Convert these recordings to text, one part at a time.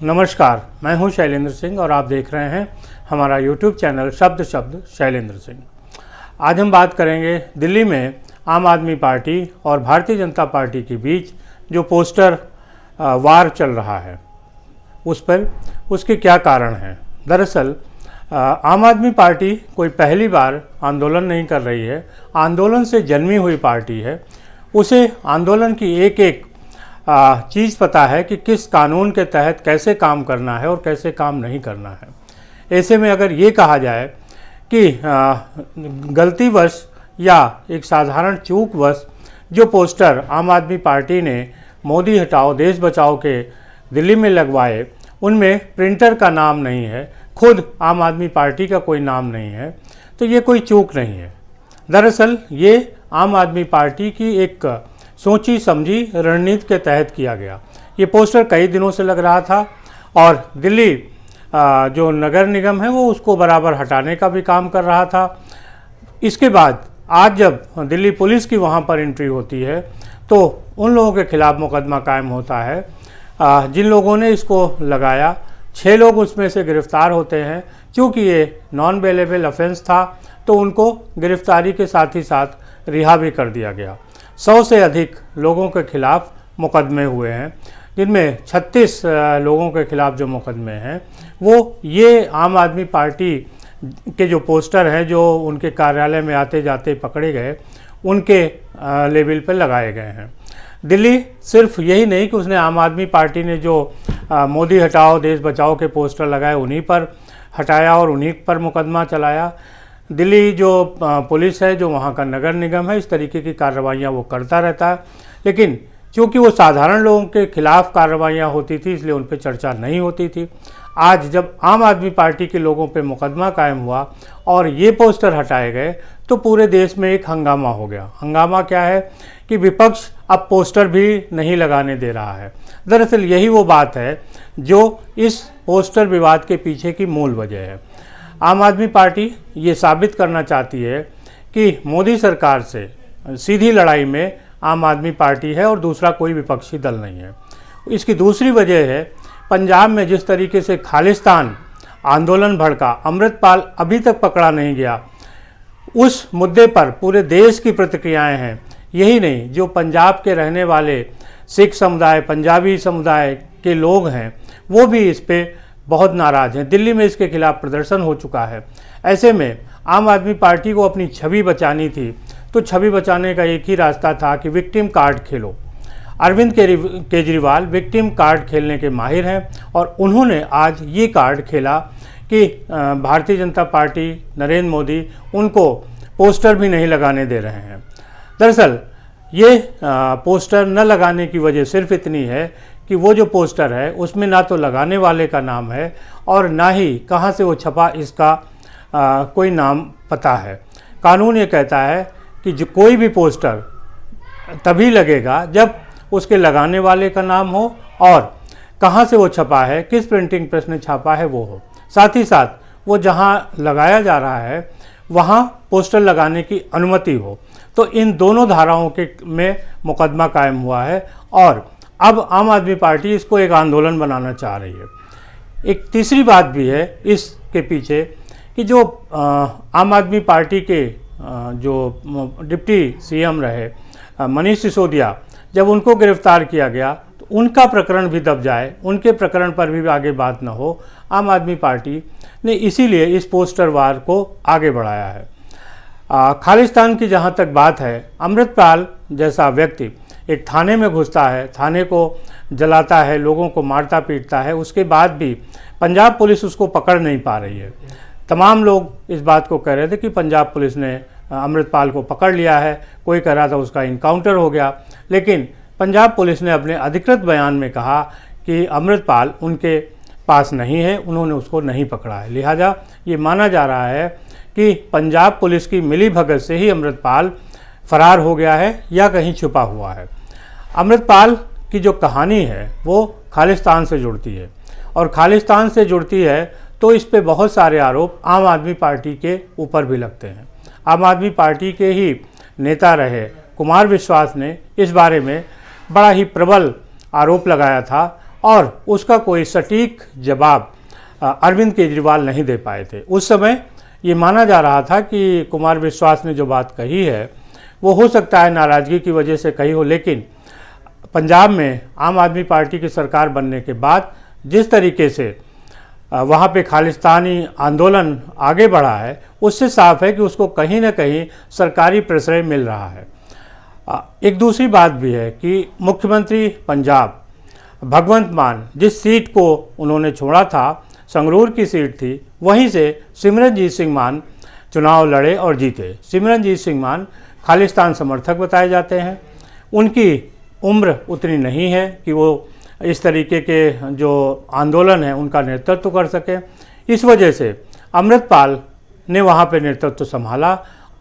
नमस्कार, मैं हूं शैलेंद्र सिंह और आप देख रहे हैं हमारा YouTube चैनल शब्द शब्द शैलेंद्र सिंह। आज हम बात करेंगे दिल्ली में आम आदमी पार्टी और भारतीय जनता पार्टी के बीच जो पोस्टर वार चल रहा है उस पर उसके क्या कारण हैं। दरअसल आम आदमी पार्टी कोई पहली बार आंदोलन नहीं कर रही है, आंदोलन से जन्मी हुई पार्टी है। उसे आंदोलन की एक एक चीज़ पता है कि किस कानून के तहत कैसे काम करना है और कैसे काम नहीं करना है। ऐसे में अगर ये कहा जाए कि गलतीवश या एक साधारण चूकवश जो पोस्टर आम आदमी पार्टी ने मोदी हटाओ देश बचाओ के दिल्ली में लगवाए उनमें प्रिंटर का नाम नहीं है, खुद आम आदमी पार्टी का कोई नाम नहीं है, तो ये कोई चूक नहीं है। दरअसल ये आम आदमी पार्टी की एक सोची समझी रणनीति के तहत किया गया। ये पोस्टर कई दिनों से लग रहा था और दिल्ली जो नगर निगम है वो उसको बराबर हटाने का भी काम कर रहा था। इसके बाद आज जब दिल्ली पुलिस की वहाँ पर एंट्री होती है तो उन लोगों के खिलाफ मुकदमा कायम होता है जिन लोगों ने इसको लगाया। 6 लोग उसमें से गिरफ्तार होते हैं। क्योंकि ये नॉन बेलेबल ऑफेंस था तो उनको गिरफ्तारी के साथ ही साथ रिहा भी कर दिया गया। 100 से अधिक लोगों के खिलाफ मुकदमे हुए हैं, जिनमें 36 लोगों के खिलाफ जो मुकदमे हैं वो ये आम आदमी पार्टी के जो पोस्टर हैं जो उनके कार्यालय में आते जाते पकड़े गए उनके लेवल पर लगाए गए हैं। दिल्ली सिर्फ यही नहीं कि उसने आम आदमी पार्टी ने जो मोदी हटाओ देश बचाओ के पोस्टर लगाए उन्हीं पर हटाया और उन्हीं पर मुकदमा चलाया। दिल्ली जो पुलिस है, जो वहाँ का नगर निगम है, इस तरीके की कार्रवाइयाँ वो करता रहता है। लेकिन क्योंकि वो साधारण लोगों के खिलाफ कार्रवाइयाँ होती थी इसलिए उन पर चर्चा नहीं होती थी। आज जब आम आदमी पार्टी के लोगों पे मुकदमा कायम हुआ और ये पोस्टर हटाए गए तो पूरे देश में एक हंगामा हो गया। हंगामा क्या है कि विपक्ष अब पोस्टर भी नहीं लगाने दे रहा है। दरअसल यही वो बात है जो इस पोस्टर विवाद के पीछे की मूल वजह है। आम आदमी पार्टी ये साबित करना चाहती है कि मोदी सरकार से सीधी लड़ाई में आम आदमी पार्टी है और दूसरा कोई विपक्षी दल नहीं है। इसकी दूसरी वजह है पंजाब में जिस तरीके से खालिस्तान आंदोलन भड़का, अमृतपाल अभी तक पकड़ा नहीं गया, उस मुद्दे पर पूरे देश की प्रतिक्रियाएं हैं। यही नहीं, जो पंजाब के रहने वाले सिख समुदाय, पंजाबी समुदाय के लोग हैं वो भी इस पे बहुत नाराज़ हैं। दिल्ली में इसके खिलाफ प्रदर्शन हो चुका है। ऐसे में आम आदमी पार्टी को अपनी छवि बचानी थी तो छवि बचाने का एक ही रास्ता था कि विक्टिम कार्ड खेलो। अरविंद केजरीवाल विक्टिम कार्ड खेलने के माहिर हैं और उन्होंने आज ये कार्ड खेला कि भारतीय जनता पार्टी, नरेंद्र मोदी उनको पोस्टर भी नहीं लगाने दे रहे हैं। दरअसल ये पोस्टर न लगाने की वजह सिर्फ इतनी है कि वो जो पोस्टर है उसमें ना तो लगाने वाले का नाम है और ना ही कहाँ से वो छपा इसका कोई नाम पता है। कानून ये कहता है कि जो कोई भी पोस्टर तभी लगेगा जब उसके लगाने वाले का नाम हो और कहाँ से वो छपा है, किस प्रिंटिंग प्रेस ने छापा है वो हो। साथ ही साथ वो जहाँ लगाया जा रहा है वहाँ पोस्टर लगाने की अनुमति हो। तो इन दोनों धाराओं के में मुकदमा कायम हुआ है और अब आम आदमी पार्टी इसको एक आंदोलन बनाना चाह रही है। एक तीसरी बात भी है इसके पीछे कि जो आम आदमी पार्टी के जो डिप्टी सीएम रहे मनीष सिसोदिया, जब उनको गिरफ्तार किया गया तो उनका प्रकरण भी दब जाए, उनके प्रकरण पर भी आगे बात न हो, आम आदमी पार्टी ने इसीलिए इस पोस्टर वार को आगे बढ़ाया है। खालिस्तान की जहाँ तक बात है, अमृतपाल जैसा व्यक्ति एक थाने में घुसता है, थाने को जलाता है, लोगों को मारता पीटता है, उसके बाद भी पंजाब पुलिस उसको पकड़ नहीं पा रही है। तमाम लोग इस बात को कह रहे थे कि पंजाब पुलिस ने अमृतपाल को पकड़ लिया है, कोई कह रहा था उसका इनकाउंटर हो गया, लेकिन पंजाब पुलिस ने अपने अधिकृत बयान में कहा कि अमृतपाल उनके पास नहीं है, उन्होंने उसको नहीं पकड़ा है। लिहाजा ये माना जा रहा है कि पंजाब पुलिस की मिलीभगत से ही अमृतपाल फरार हो गया है या कहीं छुपा हुआ है। अमृतपाल की जो कहानी है वो खालिस्तान से जुड़ती है और खालिस्तान से जुड़ती है तो इस पे बहुत सारे आरोप आम आदमी पार्टी के ऊपर भी लगते हैं। आम आदमी पार्टी के ही नेता रहे कुमार विश्वास ने इस बारे में बड़ा ही प्रबल आरोप लगाया था और उसका कोई सटीक जवाब अरविंद केजरीवाल नहीं दे पाए थे। उस समय ये माना जा रहा था कि कुमार विश्वास ने जो बात कही है वो हो सकता है नाराज़गी की वजह से कही हो, लेकिन पंजाब में आम आदमी पार्टी की सरकार बनने के बाद जिस तरीके से वहाँ पे खालिस्तानी आंदोलन आगे बढ़ा है, उससे साफ है कि उसको कहीं ना कहीं सरकारी प्रश्रय मिल रहा है। एक दूसरी बात भी है कि मुख्यमंत्री पंजाब भगवंत मान जिस सीट को उन्होंने छोड़ा था, संगरूर की सीट थी, वहीं से सिमरनजीत सिंह मान चुनाव लड़े और जीते। सिमरनजीत सिंह मान खालिस्तान समर्थक बताए जाते हैं। उनकी उम्र उतनी नहीं है कि वो इस तरीके के जो आंदोलन है उनका नेतृत्व कर सके। इस वजह से अमृतपाल ने वहाँ पे नेतृत्व संभाला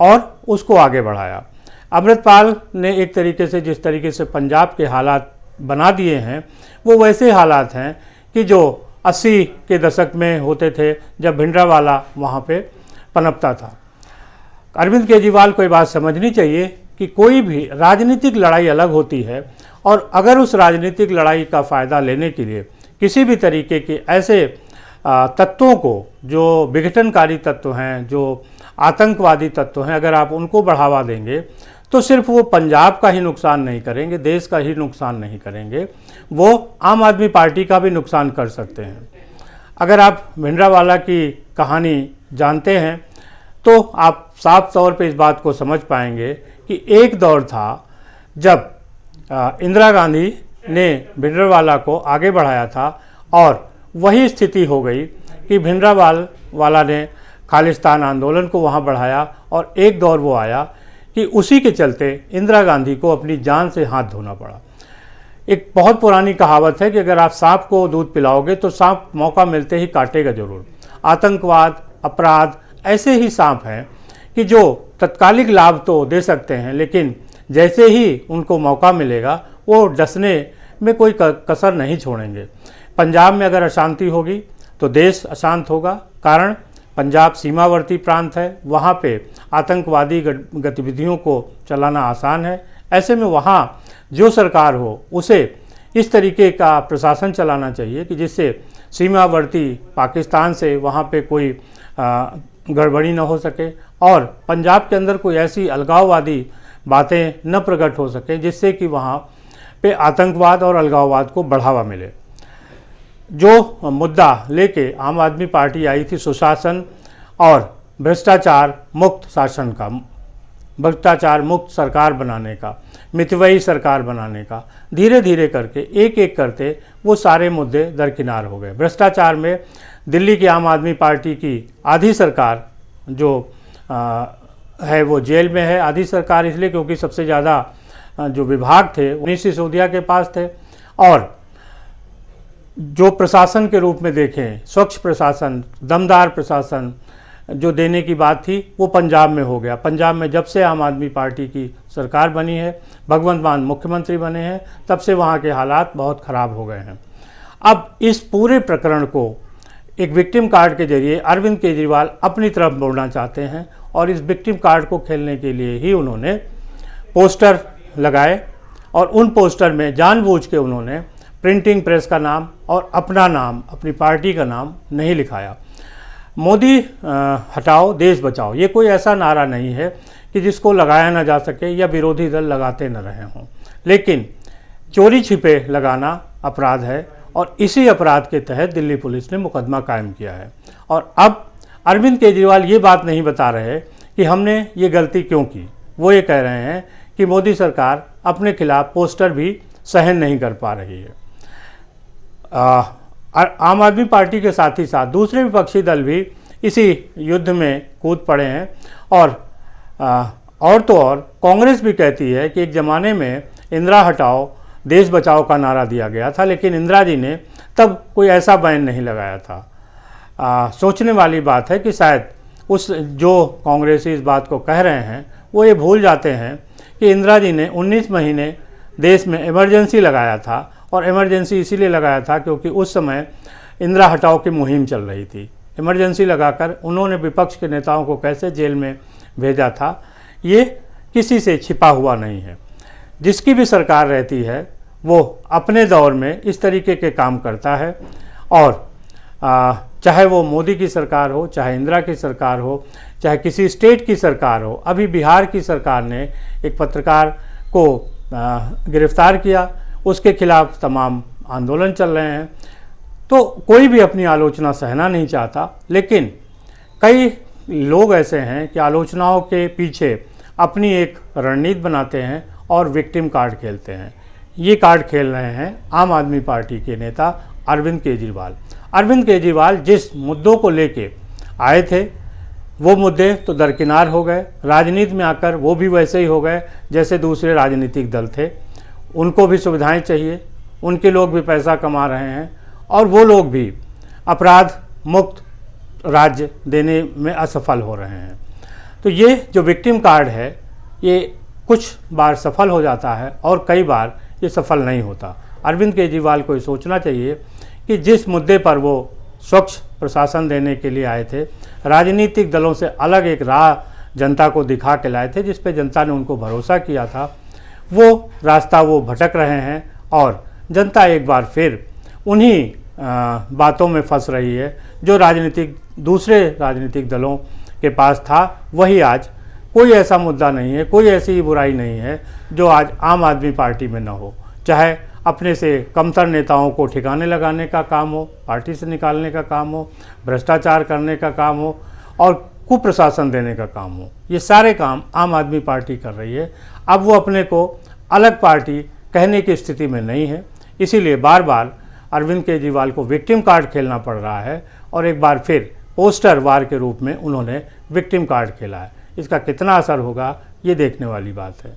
और उसको आगे बढ़ाया। अमृतपाल ने एक तरीके से जिस तरीके से पंजाब के हालात बना दिए हैं वो वैसे हालात हैं कि जो 80 के दशक में होते थे जब भिंडरावाला वहाँ पे पनपता था। अरविंद केजरीवाल को ये बात समझनी चाहिए कि कोई भी राजनीतिक लड़ाई अलग होती है और अगर उस राजनीतिक लड़ाई का फ़ायदा लेने के लिए किसी भी तरीके के ऐसे तत्वों को जो विघटनकारी तत्व हैं, जो आतंकवादी तत्व हैं, अगर आप उनको बढ़ावा देंगे तो सिर्फ वो पंजाब का ही नुकसान नहीं करेंगे, देश का ही नुकसान नहीं करेंगे, वो आम आदमी पार्टी का भी नुकसान कर सकते हैं। अगर आप भिंडरावाला की कहानी जानते हैं तो आप साफ तौर पे इस बात को समझ पाएंगे कि एक दौर था जब इंदिरा गांधी ने भिंडरावाला को आगे बढ़ाया था और वही स्थिति हो गई कि भिंडरावाला ने खालिस्तान आंदोलन को वहाँ बढ़ाया और एक दौर वो आया कि उसी के चलते इंदिरा गांधी को अपनी जान से हाथ धोना पड़ा। एक बहुत पुरानी कहावत है कि अगर आप सांप को दूध पिलाओगे तो सांप मौका मिलते ही काटेगा जरूर। आतंकवाद, अपराध ऐसे ही सांप हैं कि जो तत्कालिक लाभ तो दे सकते हैं, लेकिन जैसे ही उनको मौका मिलेगा वो डसने में कोई कसर नहीं छोड़ेंगे। पंजाब में अगर अशांति होगी तो देश अशांत होगा, कारण पंजाब सीमावर्ती प्रांत है, वहाँ पे आतंकवादी गतिविधियों को चलाना आसान है। ऐसे में वहाँ जो सरकार हो उसे इस तरीके का प्रशासन चलाना चाहिए कि जिससे सीमावर्ती पाकिस्तान से वहाँ पे कोई गड़बड़ी न हो सके और पंजाब के अंदर कोई ऐसी अलगाववादी बातें न प्रकट हो सके जिससे कि वहाँ पे आतंकवाद और अलगाववाद को बढ़ावा मिले। जो मुद्दा लेके आम आदमी पार्टी आई थी सुशासन और भ्रष्टाचार मुक्त शासन का, भ्रष्टाचार मुक्त सरकार बनाने का, मितव्ययी सरकार बनाने का, धीरे धीरे करके एक एक करते वो सारे मुद्दे दरकिनार हो गए। भ्रष्टाचार में दिल्ली की आम आदमी पार्टी की आधी सरकार जो है वो जेल में है। आधी सरकार इसलिए क्योंकि सबसे ज़्यादा जो विभाग थे मनीष सिसोदिया के पास थे और जो प्रशासन के रूप में देखें, स्वच्छ प्रशासन, दमदार प्रशासन जो देने की बात थी वो पंजाब में हो गया। पंजाब में जब से आम आदमी पार्टी की सरकार बनी है, भगवंत मान मुख्यमंत्री बने हैं, तब से वहाँ के हालात बहुत ख़राब हो गए हैं। अब इस पूरे प्रकरण को एक विक्टिम कार्ड के जरिए अरविंद केजरीवाल अपनी तरफ मोड़ना चाहते हैं और इस विक्टिम कार्ड को खेलने के लिए ही उन्होंने पोस्टर लगाए और उन पोस्टर में जानबूझ के उन्होंने प्रिंटिंग प्रेस का नाम और अपना नाम, अपनी पार्टी का नाम नहीं लिखाया। मोदी हटाओ देश बचाओ, ये कोई ऐसा नारा नहीं है कि जिसको लगाया ना जा सके या विरोधी दल लगाते न रहे हों, लेकिन चोरी छिपे लगाना अपराध है और इसी अपराध के तहत दिल्ली पुलिस ने मुकदमा कायम किया है। और अब अरविंद केजरीवाल ये बात नहीं बता रहे कि हमने ये गलती क्यों की, वो ये कह रहे हैं कि मोदी सरकार अपने खिलाफ पोस्टर भी सहन नहीं कर पा रही है। आम आदमी पार्टी के साथ ही साथ दूसरे विपक्षी दल भी इसी युद्ध में कूद पड़े हैं और तो और कांग्रेस भी कहती है कि एक ज़माने में इंदिरा हटाओ देश बचाओ का नारा दिया गया था, लेकिन इंदिरा जी ने तब कोई ऐसा बैन नहीं लगाया था। सोचने वाली बात है कि शायद उस जो कांग्रेसी इस बात को कह रहे हैं वो ये भूल जाते हैं कि इंदिरा जी ने 19 महीने देश में इमरजेंसी लगाया था और इमरजेंसी इसीलिए लगाया था क्योंकि उस समय इंदिरा हटाओ की मुहिम चल रही थी। इमरजेंसी लगाकर उन्होंने विपक्ष के नेताओं को कैसे जेल में भेजा था, ये किसी से छिपा हुआ नहीं है। जिसकी भी सरकार रहती है वो अपने दौर में इस तरीके के काम करता है। और चाहे वो मोदी की सरकार हो, चाहे इंदिरा की सरकार हो, चाहे किसी स्टेट की सरकार हो, अभी बिहार की सरकार ने एक पत्रकार को गिरफ्तार किया, उसके खिलाफ तमाम आंदोलन चल रहे हैं। तो कोई भी अपनी आलोचना सहना नहीं चाहता, लेकिन कई लोग ऐसे हैं कि आलोचनाओं के पीछे अपनी एक रणनीति बनाते हैं और विक्टिम कार्ड खेलते हैं। ये कार्ड खेल रहे हैं आम आदमी पार्टी के नेता अरविंद केजरीवाल। अरविंद केजरीवाल जिस मुद्दों को लेके आए थे वो मुद्दे तो दरकिनार हो गए, राजनीति में आकर वो भी वैसे ही हो गए जैसे दूसरे राजनीतिक दल थे। उनको भी सुविधाएं चाहिए, उनके लोग भी पैसा कमा रहे हैं और वो लोग भी अपराध मुक्त राज्य देने में असफल हो रहे हैं। तो ये जो विक्टिम कार्ड है ये कुछ बार सफल हो जाता है और कई बार ये सफल नहीं होता। अरविंद केजरीवाल को ये सोचना चाहिए कि जिस मुद्दे पर वो स्वच्छ प्रशासन देने के लिए आए थे, राजनीतिक दलों से अलग एक राह जनता को दिखा के लाए थे, जिस पे जनता ने उनको भरोसा किया था, वो रास्ता वो भटक रहे हैं और जनता एक बार फिर उन्हीं बातों में फंस रही है जो दूसरे राजनीतिक दलों के पास था। वही आज कोई ऐसा मुद्दा नहीं है, कोई ऐसी बुराई नहीं है जो आज आम आदमी पार्टी में न हो, चाहे अपने से कमतर नेताओं को ठिकाने लगाने का काम हो, पार्टी से निकालने का काम हो, भ्रष्टाचार करने का काम हो और कुप्रशासन देने का काम हो। ये सारे काम आम आदमी पार्टी कर रही है। अब वो अपने को अलग पार्टी कहने की स्थिति में नहीं है, इसीलिए बार बार अरविंद केजरीवाल को विक्टिम कार्ड खेलना पड़ रहा है और एक बार फिर पोस्टर वार के रूप में उन्होंने विक्टिम कार्ड खेला है। इसका कितना असर होगा ये देखने वाली बात है।